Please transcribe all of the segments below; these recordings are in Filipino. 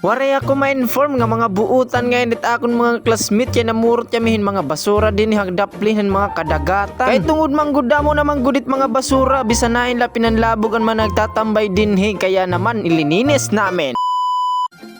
Waray ako ma-inform nga mga buutan ngayon at akong mga classmate kaya namurot yamihin mga basura din hagdaplihan mga kadagatan. Kahit tungod mangguda mo namang gudit mga basura bisanahin la pinanlabogan man nagtatambay din kaya naman ilininis namin.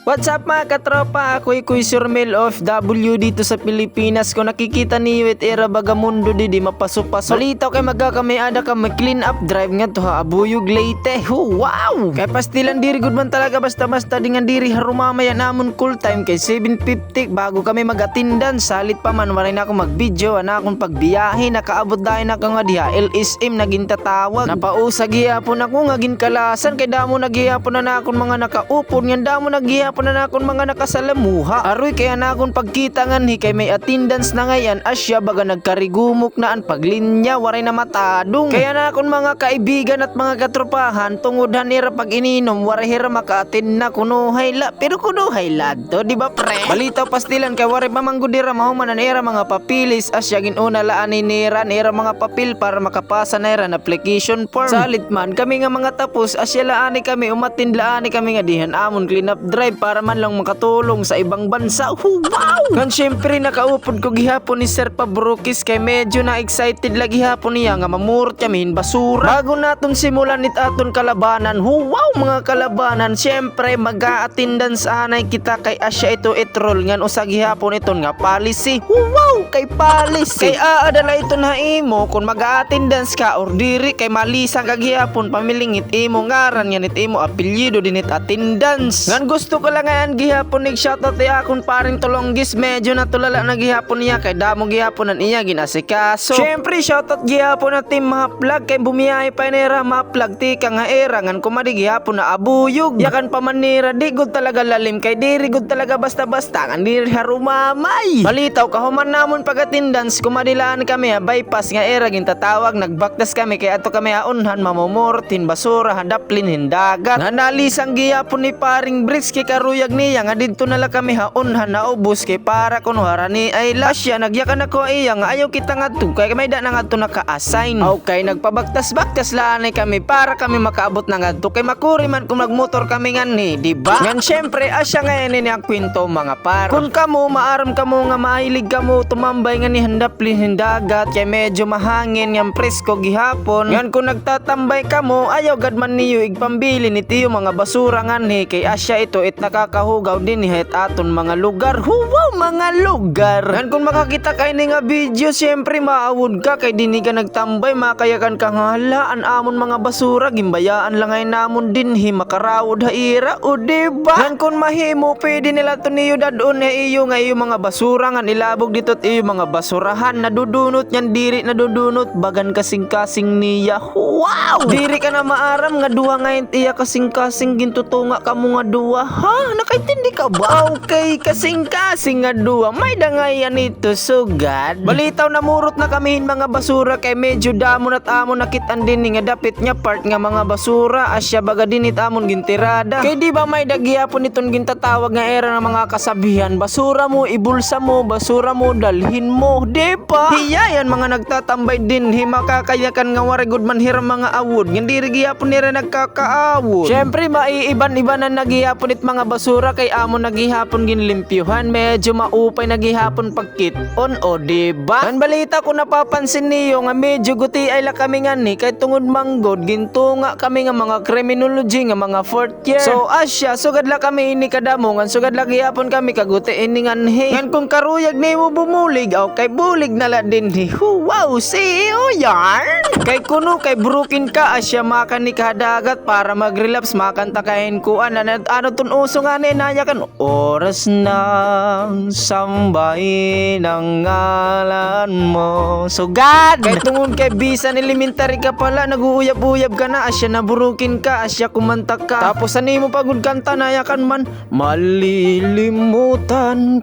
What's up mga katropa? Ako'y Kuy Surmel OFW dito sa Pilipinas. Kung nakikita niyo it era bagamundo di mapaso-paso. Balitaw kay magkakami ada ka mag-clean up drive nga to ha abuyog Leyte. Wow! Kay pastilan diri good man talaga basta-basta dingan diri harumamaya namon cool time kay 7:50 bago kami mag-attendance. Salit pa man waray na ako mag-video ana akong pagbiyahe nakaabot dayon na nga diha LSM naging tatawag. Napausag gihapon ako nga ginkalasan kay damo naghihapon na akong mga nakaupod nga damo naghihapon na akong mga nakasalamuha. Aroy kaya na akong pagkita nga kay may attendance na ngayon asya baga nagkarigumok na ang paglinya waray na matadong. Kaya na akong mga kaibigan at mga katropahan tungod hanira pag ininom waray hira maka-attend na kunuhay la pero kunuhay ladto di ba pre? Balitaw pastilan kay waray pamanggudira mahuman nira mga papilis asya ginuna laan nira mga papil para makapasa na iran application form. Salit man kami nga mga tapos asya laani kami umatin laani kami nga dihan amon clean up drive para man lang makatulong sa ibang bansa. Wow! Kan syempre nakaupod ko gihapon ni Sir Pabrukis kay medyo na excited lagi hapon niya nga mamurot kami basura. Bago naton simulan it aton kalabanan. Wow mga kalabanan, syempre mag-a-attendance anay kita kay asya ito itrol ngan usag gihapon iton nga policy. Wow kay policy. Kay aadala ito na imo kung mag-a-attendance ka or diri kay malisang kagihapon pamilingit imo ngaran ngan it imo apelyido dinit attendance. Ngan gusto ko lang ngayon gihapon nig shoutout niya akong paring tulonggis medyo natulala na gihapon niya kay damo gihapon nan iya ginasikaso. Syempre shoutout gihapon na team Mahaplag kay bumiyahe pa nira Mahaplag ti ka nga era ngan kumadi gihapon na abuyog. Yakan pa man nira di gud talaga lalim kay diri gud talaga basta-basta ngan diri harumamay. Balitaw kahuman namon pag-attendance kumadilaan kami bypass nga era gintatawag nagbaktas kami kay ato kami aunhan mamumurtin basura handaplin hindagat. Nga nalisang gihapon ni paring bricks kay karuyag niya nga didto nala kami haunhan na ubos kay para kunwara ni ay lasya nagyakan ako iya nga ayaw kita ngadto kay may da na ngadto naka-assign. Okay nagpabaktas-baktas laanay kami para kami makaabot na ngadto kay makuri man kung magmotor kami ngani di ba? Ngan syempre asya ngayon ni ang kwento mga par. Kung kamo maaram kamo nga mahilig kamo tumambay nga ni handaplin hindagat kay medyo mahangin yang presko gihapon. Ngan kung nagtatambay kamo ayaw gad man niyo igpambili ni tiyo mga basura ngani kay asya ito it nakakahugaw din ni het aton mga lugar. Wow mga lugar. Ngan kung makakita kay ni nga video syempre maawod ka kay dini ka nagtambay makayakan ka halaan amon mga basura gimbayaan lang ay namon din makarawod haira o diba? Ngan kung mahimo pwede nila to niyo dadon iyo nga iyo mga basura nga nilabog dito iyo mga basurahan nadudunot nyan diri nadudunot bagan kasing-kasing niya. Wow! Diri ka na maaram nga duha ngayon iya kasing-kasing gintutunga ka mo nga duha. Ha? Nakaintindi ka ba? Okay, kasing-kasing nga duha. May dangayan ito, sugad. Balitaw na murot na kamihin mga basura kay medyo damon at amon nakitan din nga dapit nya part nga mga basura asya baga dinit amon gintirada. Kay di ba may dagyapon itong gintatawag nga era ng mga kasabihan basura mo, ibulsa mo, basura mo, dalhin mo. Diba? Hiyayan mga nagtatambay din makakayakan nga wari good man hiram mga awod. Hindi gyapon nila nagkakaawod. Syempre maiiban-iban na naghihapon it mga basura kay amon naghihapon ginlimpyuhan medyo maupay naghihapon pagkit-on o diba? Ang balita ko napapansin niyo nga medyo guti ay la kami nga ni kay tungod manggod gintunga kami nga mga criminology nga mga 4th year. So asya sugad la kami ini kadamo ngan sugad la gihapon kami kaguti ini ngan ngan kung karuyag nimo bumulig o kay bulig na la din wow see you yarn kay kuno kay brukin ka asya makan ni kadagat para mag-relapse makanta kain ko ano tun uso nga ni naya kan oras ng sambay ng ngalan mo sugad kay tungod kay bisa elementary ka pala nag-uuyab-uyab ka na asya naburukin ka asya kumanta ka tapos ani mo pagod kanta naya kan man malilimutan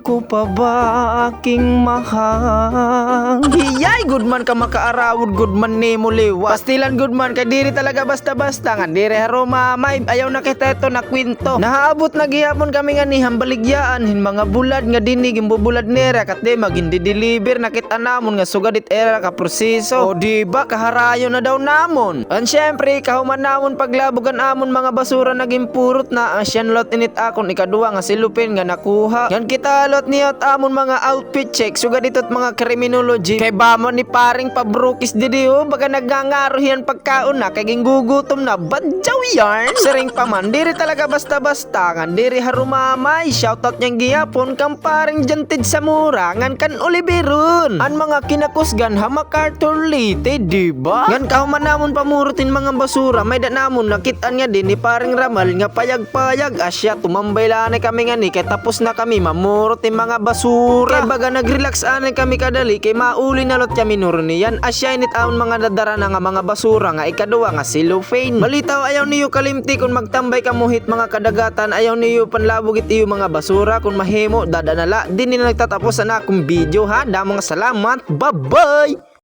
ko pa ba aking mahal. Hiyay good man ka makaarawod good man ni mo liwa pastilan good man kay diri talaga basta-basta nga diri harumamay ayaw na kita ito na kwento nahaabot na naghihapon kami nga ni hambaligyaan hin mga bulad nga dinig imbubulad nera kat di magindi deliver nakita namon nga sugadit era ka proseso. O di ba kaharayo na daw namon. An syempre kahuman namon paglabugan amon mga basura naging purot na ang syanlot init akon ikaduwa nga silupin nga nakuha. Yan kita lot niyot amon mga outfit check sugadit mga criminology kay bamon ni paring pabrukis didi o baga nagngangaro yan pagkaon na kay gugutom na badjaw yarn. Sering pa man diri talaga basta-basta ngan diri harumamay shoutout niyang giyapon kang paring jantid sa mura ngan kan Oliveron an mga kinakusgan hamakartolite diba ngan kahuman namon pamurutin mga basura may da namon nakitaan nga din ni paring Ramal nga payag-payag asya tumambay lang kami nga ni kay tapos na kami mamurutin mga basura kay baga nag-relax anay kami kadali kay mauli na lot kami nurniyan asya init amon mga dadara na nga mga basura nga ikaduwa nga cellophane. Balitaw ayaw niyo kalimti kung magtambay ka muhit mga kadagatan ayaw niyo panlabugit iyo mga basura kung mahimo dadanala din nila nagtatapos na akong video ha. Damong salamat, bye bye.